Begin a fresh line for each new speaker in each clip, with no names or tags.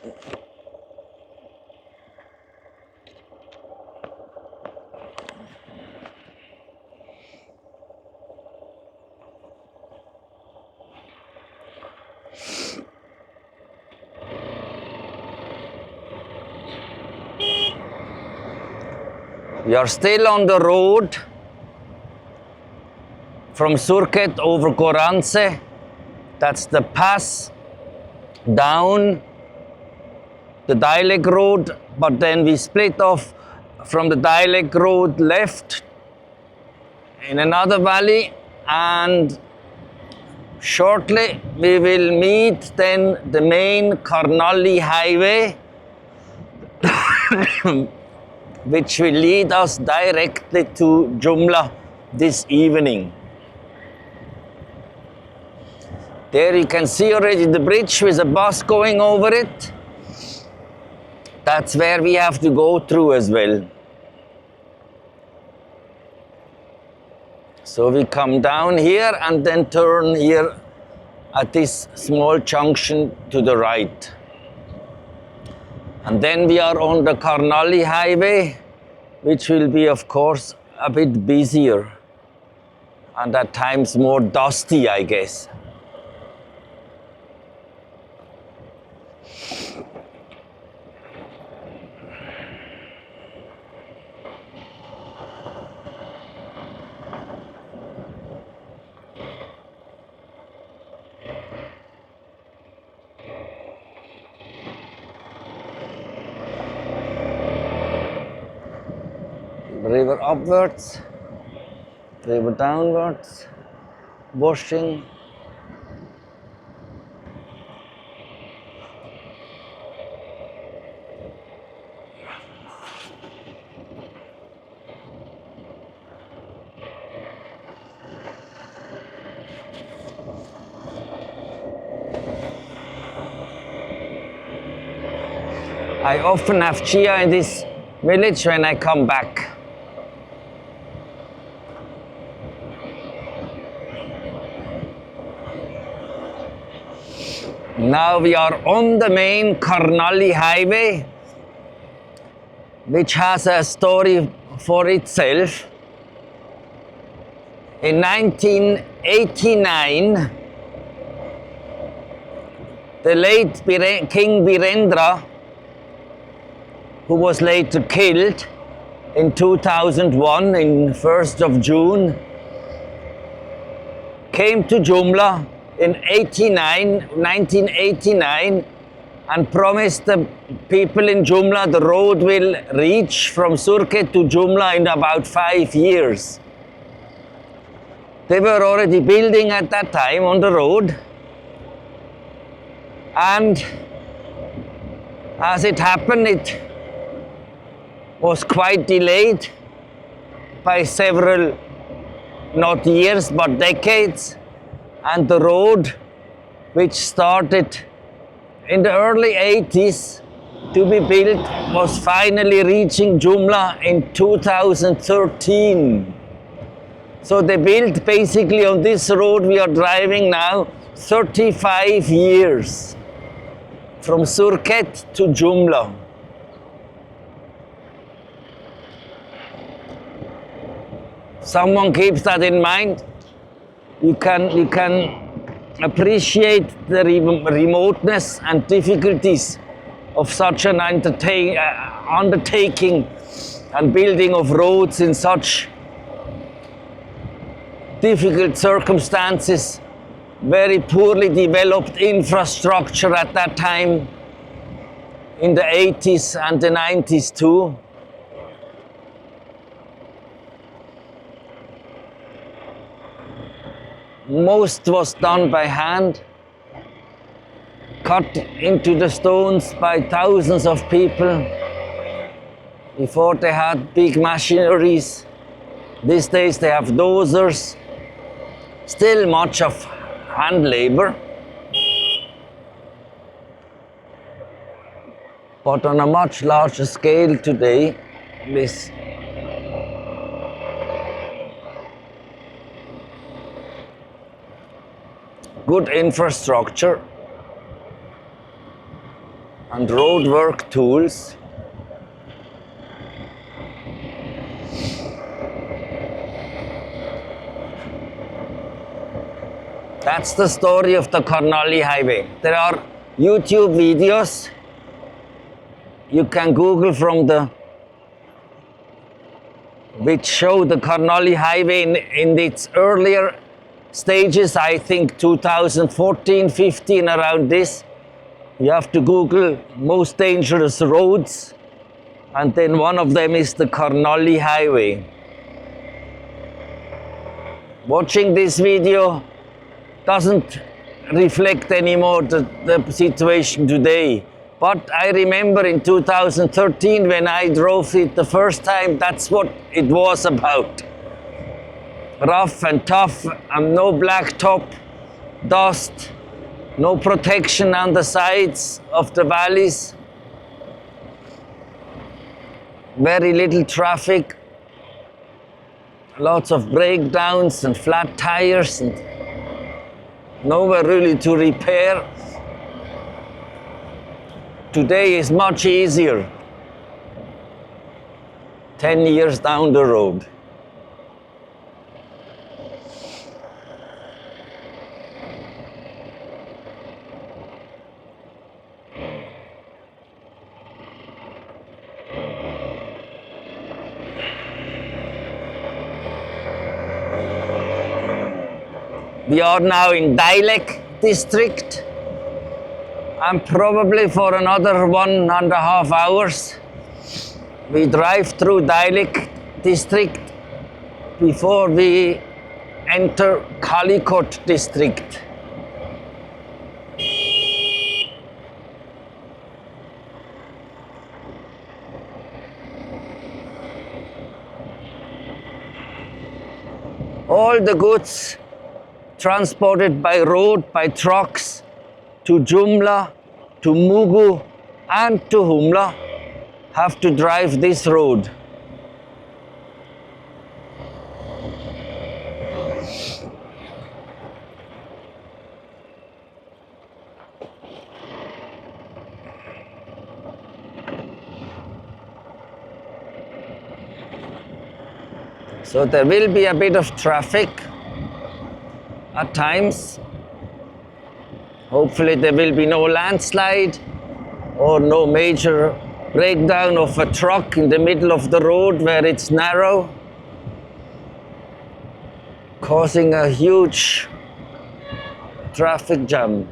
We are still on the road from Surkhet over Goranse. That's the pass down the dialect road, but then we split off from the dialect road left in another valley, and shortly we will meet then the main Karnali highway which will lead us directly to Jumla this evening. There you can see already the bridge with a bus going over it. That's where we have to go through as well. So we come down here and then turn here at this small junction to the right. And then we are on the Karnali highway, which will be, of course, a bit busier and at times more dusty, I guess. River upwards, river downwards, washing. I often have chia in this village when I come back. Now we are on the main Karnali highway, which has a story for itself. In 1989, the late King Birendra, who was later killed in 2001, in 1st of June, came to Jumla in 1989 and promised the people in Jumla the road will reach from Surkhet to Jumla in about 5 years. They were already building at that time on the road, and as it happened, it was quite delayed by several, not years, but decades. And the road, which started in the early 80s to be built, was finally reaching Jumla in 2013. So they built basically on this road we are driving now 35 years from Surkhet to Jumla. Someone keeps that in mind. You can appreciate the remoteness and difficulties of such an undertaking and building of roads in such difficult circumstances, very poorly developed infrastructure at that time, in the 80s and the 90s too. Most was done by hand, cut into the stones by thousands of people before they had big machineries. These days they have dozers, still much of hand labor, but on a much larger scale today with good infrastructure. and road work tools. That's the story of the Karnali Highway. There are YouTube videos you can Google from which show the Karnali Highway in its earlier stages, I think 2014, 15, around this. You have to Google most dangerous roads, and then one of them is the Karnali Highway. Watching this video doesn't reflect anymore the situation today. But I remember in 2013 when I drove it the first time, that's what it was about. Rough and tough and no black top, dust, no protection on the sides of the valleys, very little traffic, lots of breakdowns and flat tires and nowhere really to repair. Today is much easier, 10 years down the road. We are now in Dailek district, and probably for another 1.5 hours we drive through Dailek district before we enter Kalikot district. All the goods transported by road, by trucks, to Jumla, to Mugu, and to Humla, have to drive this road. So there will be a bit of traffic at times. Hopefully there will be no landslide or no major breakdown of a truck in the middle of the road where it's narrow, causing a huge traffic jam.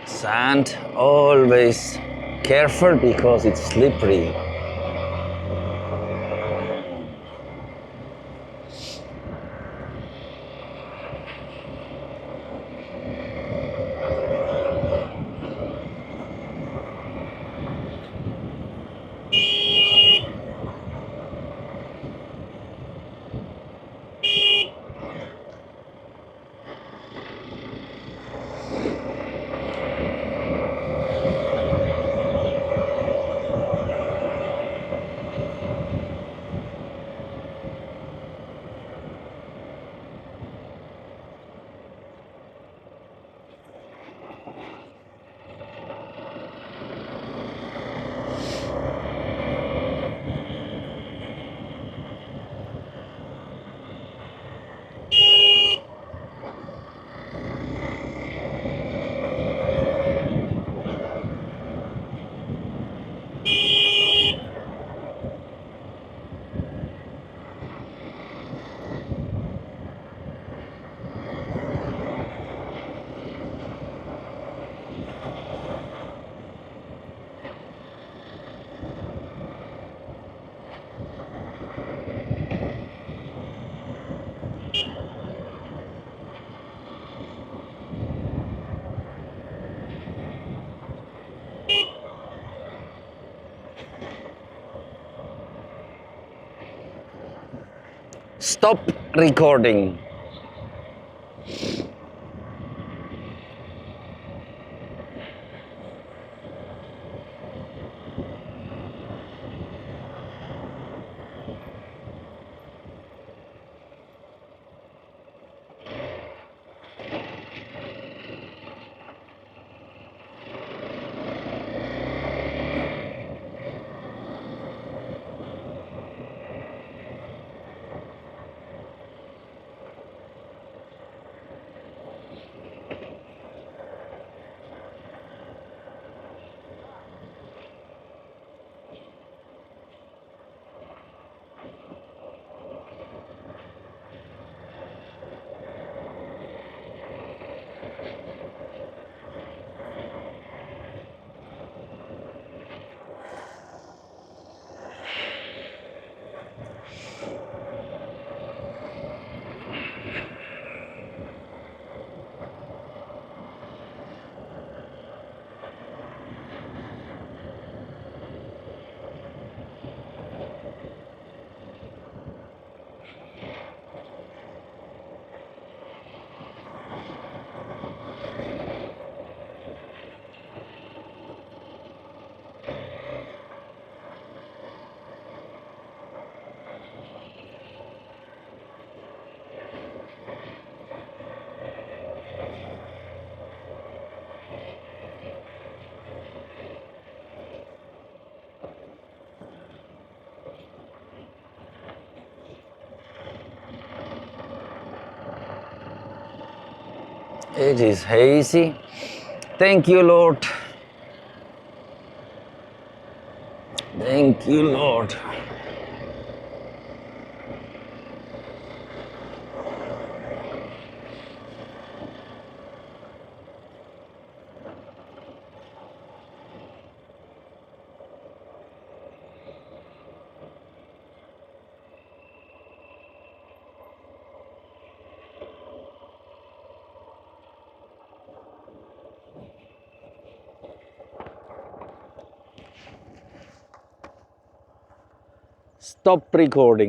Zahnd, always careful because it's slippery. Stop recording. It is hazy. Thank you, Lord. Thank you, Lord. Stop recording.